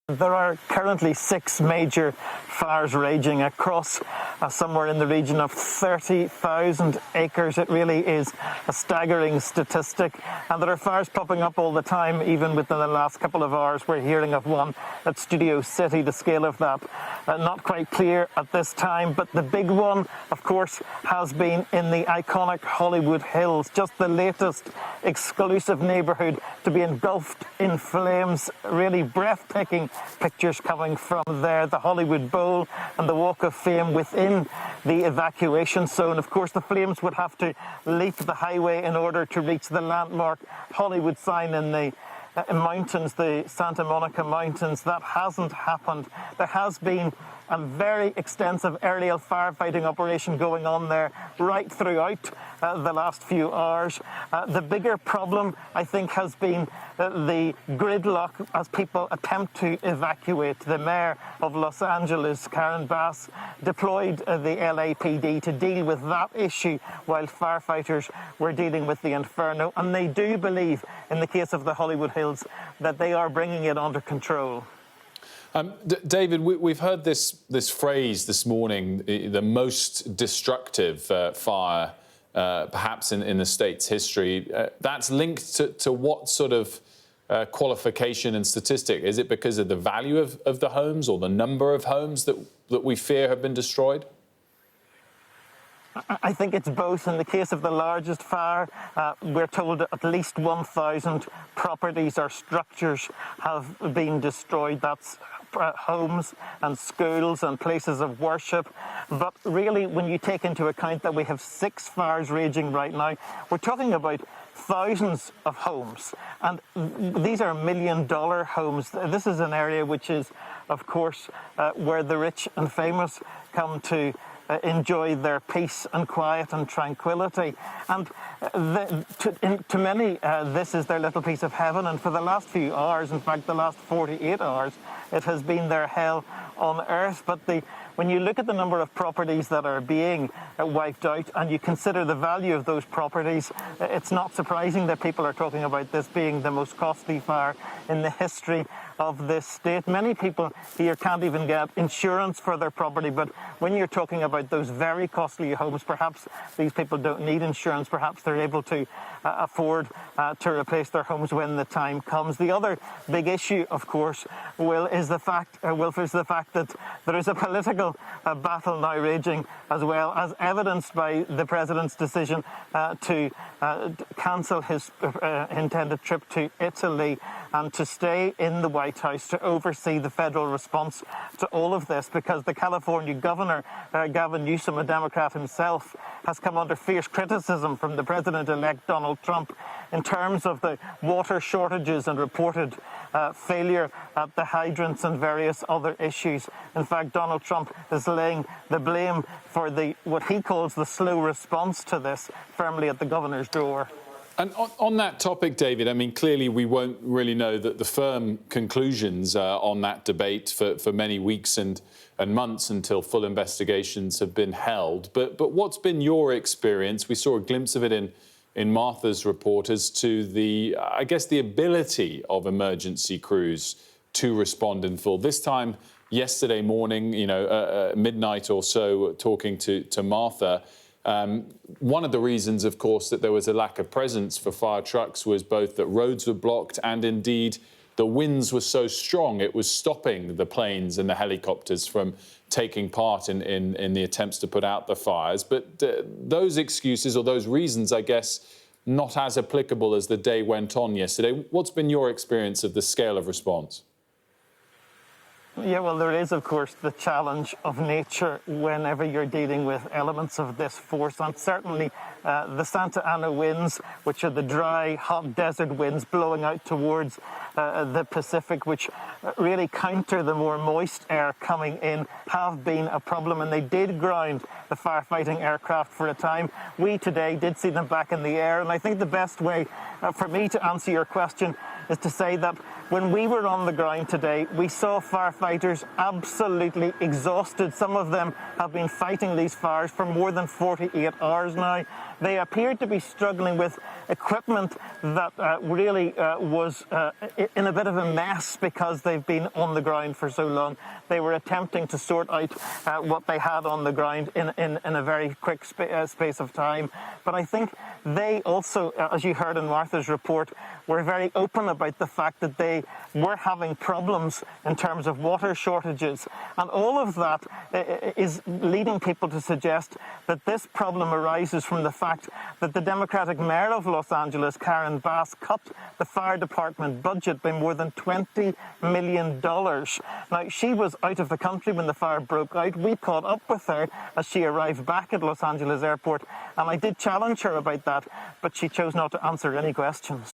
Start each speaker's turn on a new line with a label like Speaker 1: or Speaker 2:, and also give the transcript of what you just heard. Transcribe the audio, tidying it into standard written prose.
Speaker 1: There are currently 6 major fires raging across somewhere in the region of 30,000 acres. It really is a staggering statistic. And there are fires popping up all the time. Even within the last couple of hours, we're hearing of one at Studio City. The scale of that, not quite clear at this time. But the big one, of course, has been in the iconic Hollywood Hills. Just the latest exclusive neighbourhood to be engulfed in flames. Really breathtaking pictures coming from there. The Hollywood Bowl and the Walk of Fame within the evacuation zone. Of course, the flames would have to leap the highway in order to reach the landmark Hollywood sign in the mountains, the Santa Monica Mountains. That hasn't happened. There has been a very extensive aerial firefighting operation going on there right throughout the last few hours. The bigger problem, I think, has been the gridlock as people attempt to evacuate. The mayor of Los Angeles, Karen Bass, deployed the LAPD to deal with that issue while firefighters were dealing with the inferno. And they do believe, in the case of the Hollywood Hills, that they are bringing it under control.
Speaker 2: David, we've heard this phrase this morning, the most destructive fire perhaps in the state's history. That's linked to what sort of qualification and statistic? Is it because of the value of the homes or the number of homes that we fear have been destroyed?
Speaker 1: I think it's both. In the case of the largest fire, we're told that at least 1,000 properties or structures have been destroyed. That's homes and schools and places of worship. But really, when you take into account that we have 6 fires raging right now, we're talking about thousands of homes. And these are $1 million homes. This is an area which is, of course, where the rich and famous come to enjoy their peace and quiet and tranquility. And to many, this is their little piece of heaven. And for the last few hours, in fact, the last 48 hours, it has been their hell on earth. But when you look at the number of properties that are being wiped out and you consider the value of those properties, it's not surprising that people are talking about this being the most costly fire in the history of this state. Many people here can't even get insurance for their property, but when you're talking about those very costly homes, perhaps these people don't need insurance. Perhaps they're able to afford to replace their homes when the time comes. The other big issue, of course, is the fact that there is a political battle now raging, as well as evidenced by the president's decision to cancel his intended trip to Italy and to stay in the White House to oversee the federal response to all of this, because the California governor, Gavin Newsom, a Democrat himself, has come under fierce criticism from the president-elect Donald Trump in terms of the water shortages and reported failure at the hydrants and various other issues. In fact, Donald Trump is laying the blame for what he calls the slow response to this firmly at the governor's door.
Speaker 2: And on that topic, David, I mean, clearly we won't really know the firm conclusions on that debate for many weeks and months until full investigations have been held. But what's been your experience? We saw a glimpse of it in Martha's report as to the ability of emergency crews to respond in full. This time, yesterday morning, midnight or so, talking to Martha, one of the reasons, of course, that there was a lack of presence for fire trucks was both that roads were blocked and indeed the winds were so strong it was stopping the planes and the helicopters from taking part in the attempts to put out the fires. But those excuses or those reasons, I guess, not as applicable as the day went on yesterday. What's been your experience of the scale of response?
Speaker 1: Yeah, well, there is, of course, the challenge of nature whenever you're dealing with elements of this force. And certainly the Santa Ana winds, which are the dry, hot desert winds blowing out towards the Pacific, which really counter the more moist air coming in, have been a problem. And they did ground the firefighting aircraft for a time. We today did see them back in the air. And I think the best way for me to answer your question is to say that when we were on the ground today, we saw firefighters firefighters absolutely exhausted. Some of them have been fighting these fires for more than 48 hours now. They appeared to be struggling with equipment that really was in a bit of a mess because they've been on the ground for so long. They were attempting to sort out what they had on the ground in a very quick space of time. But I think they also, as you heard in Martha's report, were very open about the fact that they were having problems in terms of water shortages. And all of that is leading people to suggest that this problem arises from the fact that the Democratic mayor of Los Angeles, Karen Bass, cut the fire department budget by more than $20 million. Now, she was out of the country when the fire broke out. We caught up with her as she arrived back at Los Angeles airport, and I did challenge her about that, but she chose not to answer any questions.